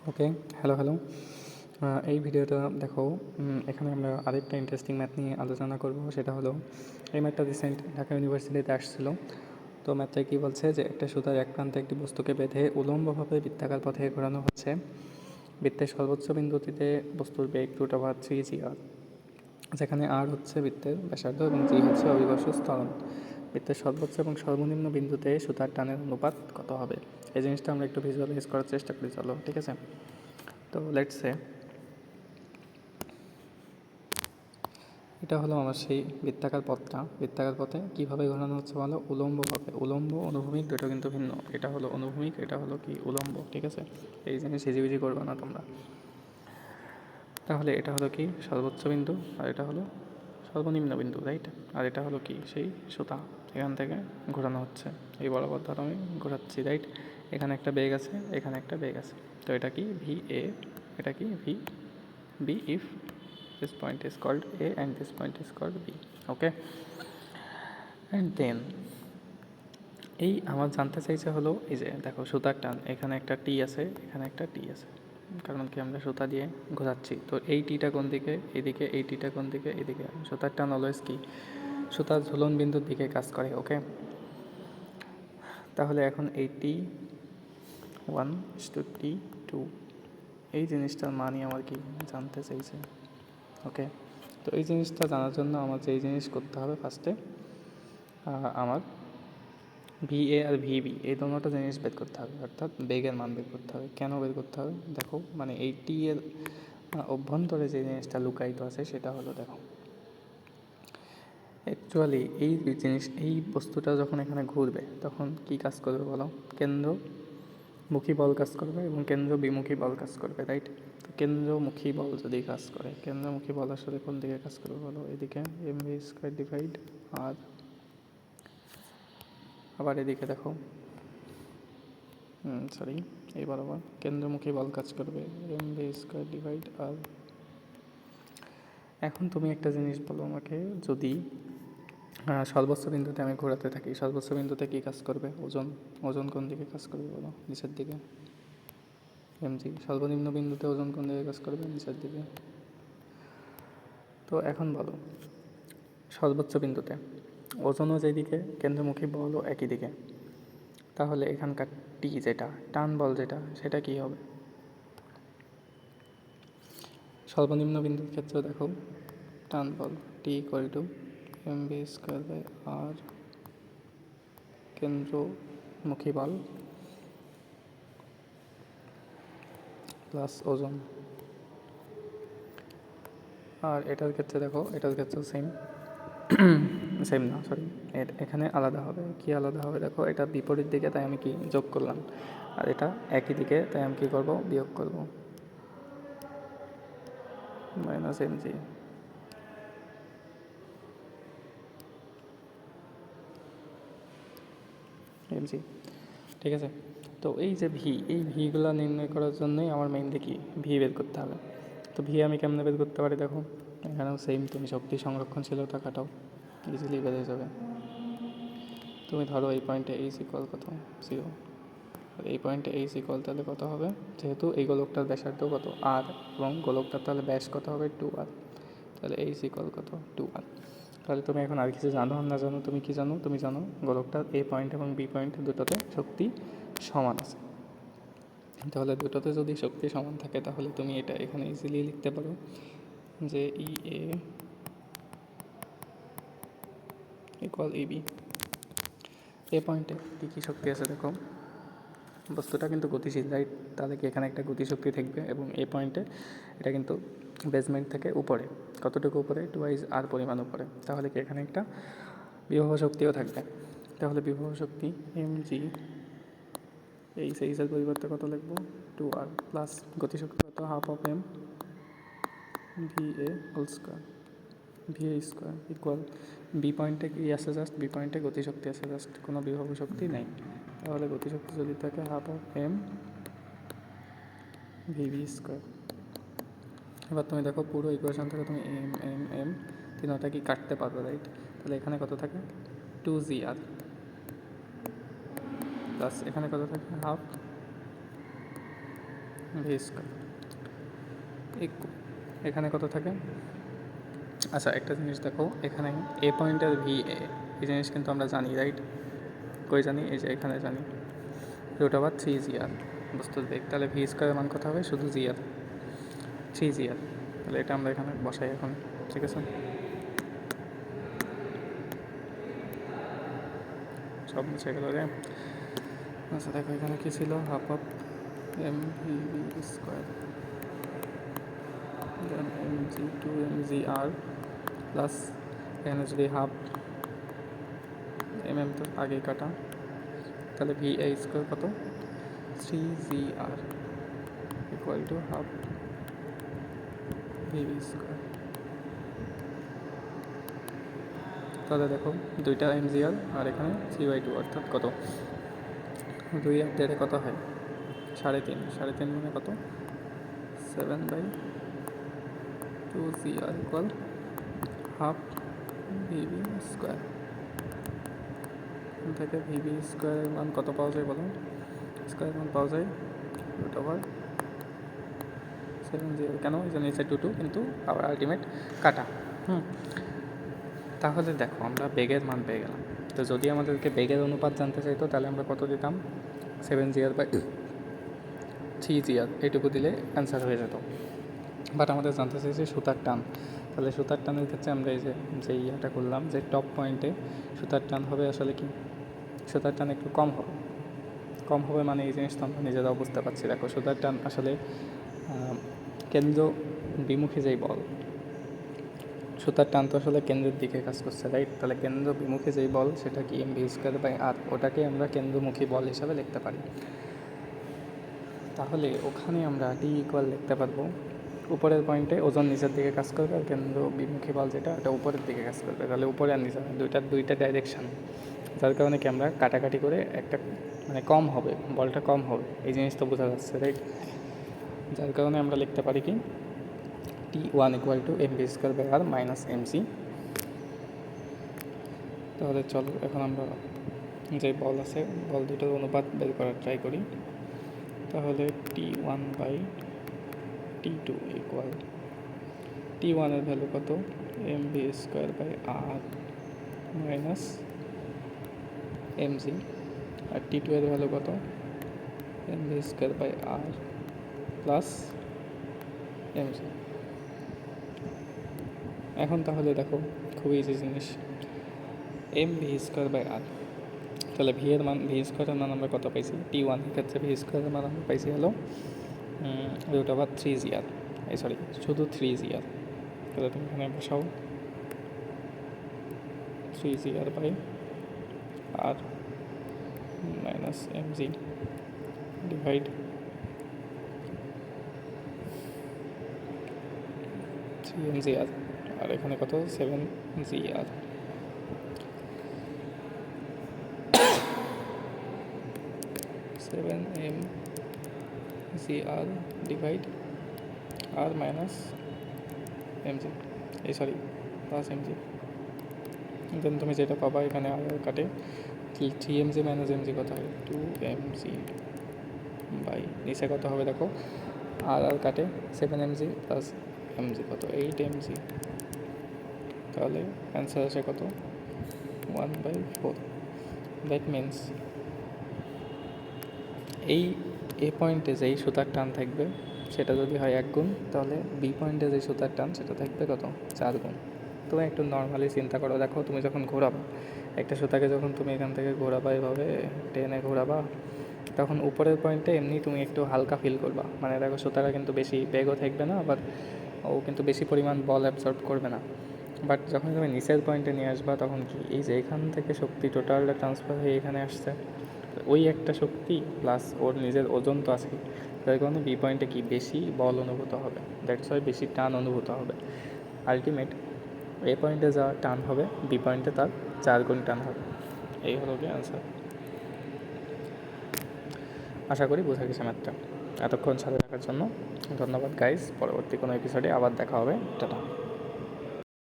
ওকে, hello. এই ভিডিওটা দেখো। এখানে আমরা আরেকটা ইন্টারেস্টিং ম্যাথ নিয়ে আলোচনা করব। সেটা হলো, এই ম্যাথটা রিসেন্ট ঢাকা ইউনিভার্সিটিতে আসছিল। তো ম্যাথটা কী বলছে যে একটা সুতার এক প্রান্তে একটি বস্তুকে বেঁধে উলম্বভাবে বৃত্তাকার পথে ঘোরানো হচ্ছে। বৃত্তের সর্বোচ্চ বিন্দুটিতে বস্তুর বেগ √3g/, যেখানে r হচ্ছে বৃত্তের ব্যাসার্ধ এবং g হচ্ছে অভিকর্ষ ত্বরণ। বৃত্তের সর্বোচ্চ এবং সর্বনিম্ন বিন্দুতে সুতার টানের অনুপাত কত হবে? এই জিনিসটা আমরা একটু ভিজুয়ালাইজ করার চেষ্টা করি, চলো। ঠিক আছে, তো লেটস সে এটা হলো আমার সেই বৃত্তাকার পথটা। বৃত্তাকার পথে কীভাবে ঘোরানো হচ্ছে বলো? উলম্বভাবে। উলম্ব অনুভূমিক দুটো কিন্তু ভিন্ন। এটা হলো অনুভূমিক, এটা হলো কি উলম্ব। ঠিক আছে, এই জিনিস হিজিবিজি করবে না তোমরা। তাহলে এটা হলো কি সর্বোচ্চ বিন্দু, আর এটা হলো সর্বনিম্ন বিন্দু, রাইট? আর এটা হলো কি সেই সুতা, এখান থেকে ঘোরানো হচ্ছে। এই বরাবর ধরো আমি ঘোরাচ্ছি, রাইট? এখানে একটা বেগ আছে, এখানে একটা বেগ আছে। তো এটা কি ভি এ, এটা কি V B, if this point is called A and this point is called B. Okay, and then এই আমার জানতে চাইছে হলো, এই যে দেখো সুতার টান, এখানে একটা টি আছে, এখানে একটা টি আছে, কারণ কি আমরা সুতা দিয়ে ঘোরাচ্ছি। তো এই টিটা কোন দিকে? এদিকে। এই টিটা কোন দিকে? এদিকে। সুতার টান অলওয়েজ কি সুতার ঝুলন বিন্দুর দিকে কাজ করে। ওকে, তাহলে এখন এই T1 to T2, এই জিনিসটার মানই আমার কি জানতে চাইছে। ওকে, তো এই জিনিসটা জানার জন্য আমার যে এই জিনিস করতে হবে, ফার্স্টে আমার VA আর VB এই দুটো জিনিস বের করতে হবে, অর্থাৎ বেগের মান বের করতে হবে। কেন বের করতে হবে দেখো, মানে এই টি এর অভ্যন্তরে যে জিনিসটা লুকায়িত আছে সেটা হলো, দেখো অ্যাকচুয়ালি এই জিনিস, এই বস্তুটা যখন এখানে ঘুরবে তখন কি কাজ করবে বলো? কেন্দ্রমুখী বল কাজ করবে এবং কেন্দ্র বিমুখী বল কাজ করবে, রাইট? তো কেন্দ্রমুখী বল যদি কাজ করে, কেন্দ্রমুখী বল আসলে কোন দিকে কাজ করবে বলো? এদিকে mv² আর আবার এদিকে দেখো, এই বরাবর কেন্দ্রমুখী বল কাজ করবে mv² আর। এখন তুমি একটা জিনিস বলো আমাকে, যদি সর্বোচ্চ বিন্দুতে আমি ঘোরাতে থাকি, সর্বোচ্চ বিন্দুতে কী কাজ করবে? ওজন কোন দিকে কাজ করবে বলো? নিচের দিকে, mg। সর্বনিম্ন বিন্দুতে ওজন কোন দিকে কাজ করবে? নিচের দিকে। তো এখন বলো, সর্বোচ্চ বিন্দুতে ওজনও যেদিকে, কেন্দ্রমুখী বলও একই দিকে, তাহলে এখানকার টি যেটা টান বল যেটা, সেটা কি হবে? সর্বনিম্ন বিন্দুর ক্ষেত্রে দেখো, টান বল T = mv²/r, কেন্দ্রমুখী বল প্লাস ওজন। আর এটার ক্ষেত্রে দেখো, এটার ক্ষেত্রেও সেম না, এখানে আলাদা হবে। কি আলাদা হবে দেখো, এটা বিপরীত দিকে তাই আমি কি যোগ করলাম, আর এটা একই দিকে তাই আমি কী করবো? বিয়োগ করব, -mg। ঠিক আছে, তো এই যে ভি, এই ভিগুলো নির্ণয় করার জন্যই আমার মেইনলি কি ভি বের করতে হবে। তো ভি আমি কেমনে বের করতে পারি দেখো, এখানেও সেম, তুমি শক্তি সংরক্ষণশীলতা কাটাও, ইজিলি বেড়ে যাবে। তুমি ধরো এই পয়েন্টে এইচ ইকুয়াল কত? 0। আর এই পয়েন্টে এইচ ইকুয়াল তাহলে কত হবে? যেহেতু এই গোলকটার ব্যাসার্ধ কত? আর, এবং গোলকটার তাহলে ব্যাস কত হবে? 2r। তাহলে এইচ ইকুয়াল কত? 2r। তাহলে তুমি এখন আর কিছু জানো আর না জানো, তুমি কি জানো? তুমি জানো গোলকটার এ পয়েন্ট এবং বি পয়েন্ট দুটোতে শক্তি সমান আছে। তাহলে দুটোতে যদি শক্তি সমান থাকে, তাহলে তুমি এটা এখানে ইজিলি লিখতে পারো যে EA = EB। এ পয়েন্টে কী শক্তি আছে দেখো, বস্তুটা কিন্তু গতিশীল, রাইট? তাহলে কি এখানে একটা গতিশক্তি থাকবে, এবং এই পয়েন্টে এটা কিন্তু বেসমেন্ট থেকে উপরে, কতটুকু উপরে? 2r পরিমাণ উপরে। তাহলে কি এখানে একটা বিভব শক্তিও থাকবে। তাহলে বিভব শক্তি mg, এই সেইজের পরিবর্তে কত লিখবো? 2r প্লাস গতিশক্তি কত? ½ VA² ইকুয়াল, বি পয়েন্টে কি আছে? জাস্ট বি পয়েন্টে গতিশক্তি আছে, জাস্ট কোনো বিভব শক্তি নেই। তাহলে গতিশক্তি যদি থাকে ½ mv²। এবার তুমি দেখো পুরো ইকুয়েশন থেকে তুমি m তিনটা কি কাটতে পারবে, রাইট? তাহলে এখানে কত থাকে? 2gr প্লাস এখানে কত থাকে? ভি স্কোয়ার এখানে কত থাকে? আচ্ছা একটা জিনিস দেখো, এখানে এ পয়েন্টের ভি এ এই জিনিস কিন্তু আমরা জানি, রাইট? কই জানি? এই যে এখানে জানি √3 GR বস্তুর বেগ। তাহলে ভি স্কোয়ারের মান কত হবে? শুধু GR, 3 GR। তাহলে এটা আমরা এখানে বসাই এখন, ঠিক আছে? সব মুছে গেল রে। আচ্ছা দেখো এখানে কী ছিল? Half of MVV square then mg/mgr plus এখানে যদি হাফ তো আগেই কাটা, তাহলে VA স্কোয়ার কত? 3GR equal to half VB square. তাহলে দেখো দুইটা MGR আর এখানে 3/2 অর্থাৎ কত? 2 আর 1.5 কত হয়? 3.5। 3.5 মানে কত? 7/2GR equal half VB square. এখান থেকে VB স্কোয়ারের মান কত পাওয়া যায় বলো? স্কোয়ার মান পাওয়া যায় √7/0। কেন? এই জন্য নিচে 2 কিন্তু আবার আলটিমেট কাটা। তাহলে দেখো আমরা বেগের মান পেয়ে গেলাম। তো যদি আমাদেরকে বেগের অনুপাত জানতে চাইতো তাহলে আমরা কত দিতাম? 7GR/3GR এইটুকু দিলে অ্যান্সার হয়ে যেত। বাট আমাদের জানতে চাইছে সুতার টান। তাহলে সুতার টানের ক্ষেত্রে আমরা এই যে ইয়েটা করলাম যে টপ পয়েন্টে সুতার টান হবে আসলে কি? সুতার টান একটু কম হবে মানে এই জিনিসটা আমরা নিজেরাও বুঝতে পারছি। দেখো সুতার টান আসলে কেন্দ্র বিমুখী যেই বল, সুতার টান তো আসলে কেন্দ্রের দিকে কাজ করছে, রাইট? তাহলে কেন্দ্র বিমুখী যেই বল সেটা কি mv²/r, ওটাকে আমরা কেন্দ্রমুখী বল হিসাবে লিখতে পারি। তাহলে ওখানে আমরা D ইকুয়াল লিখতে পারবো উপরের পয়েন্টে ওজন নিচের দিকে কাজ করবে আর কেন্দ্র বিমুখী বল যেটা এটা উপরের দিকে কাজ করবে। তাহলে উপরে আর নিচে দুইটা ডাইরেকশান, যার কারণে কি আমরা কাটাকাটি করে একটা মানে কম হবে, বলটা কম হবে, এই জিনিস তো বোঝা যাচ্ছে, রাইট? যার কারণে আমরা লিখতে পারি কি T1 equal to mv²/r minus mc। তাহলে চলো এখন আমরা যে বল আছে বল দুটোর অনুপাত বের করার ট্রাই করি। তাহলে T1/T2 ইকুয়াল T1 এর ভ্যালু কত? mv²/r মাইনাস mg আর T2 এর ভ্যালু কত? mv²/r plus mg। এখন তাহলে দেখো খুব ইজি জিনিস, mv²/r। তাহলে ভি স্কোয়ারের মান আমরা কত পাইছি? T1 এর ক্ষেত্রে ভি স্কোয়ারের মান আমরা পাইছি হলো √3GR, শুধু 3GR। তাহলে তুমি এখানে বসাও 3GR/r minus mg divide 3mgr আর এখানে কত? 7GR। mgr divide r minus mg plus mg। দেন তুমি যেটা পাবা এখানে আর কাটে 3mg মাইনাস mg কত হয়? 2mg বাই নিচে কত হবে দেখো আর কাটে 7mg প্লাস mg কত? 8mg। তাহলে অ্যান্সার আসে কত? 1/4। দ্যাট মিনস এই এ পয়েন্টে যেই সুতার টান থাকবে সেটা যদি হয় 1 গুণ, তাহলে বি পয়েন্টে যেই সুতার টান সেটা থাকবে কত? 4 গুণ। তুমি একটু নর্মালি চিন্তা করো, দেখো তুমি যখন ঘোরাবা একটা সুতাকে, যখন তুমি এখান থেকে ঘোরাবা এভাবে টেনে ঘোরাবা, তখন উপরের পয়েন্টে এমনি তুমি একটু হালকা ফিল করবা, মানে দেখো সুতাটা কিন্তু বেশি বেগও থাকবে না, আবার ও কিন্তু বেশি পরিমাণ বল অ্যাবসর্ব করবে না। বাট যখন তুমি নিচের পয়েন্টে নিয়ে আসবা তখন কি এই যে এখান থেকে শক্তি টোটালটা ট্রান্সফার হয়ে এখানে আসছে, ওই একটা শক্তি প্লাস ওর নিজের ওজন তো আছে, যার কারণে বি পয়েন্টে কি বেশি বল অনুভূত হবে, দ্যাটস ওয়াই বেশি টান অনুভূত হবে। আলটিমেট এ পয়েন্টে যা টান হবে বি পয়েন্টে তার 4 গুণ টান হবে। এই হলো কি অ্যান্সার। আশা করি বোঝা গেছে ম্যাথটা। এতক্ষণ সাথে থাকার জন্য ধন্যবাদ গাইস। পরবর্তী কোনো এপিসোডে আবার দেখা হবে। টাটা।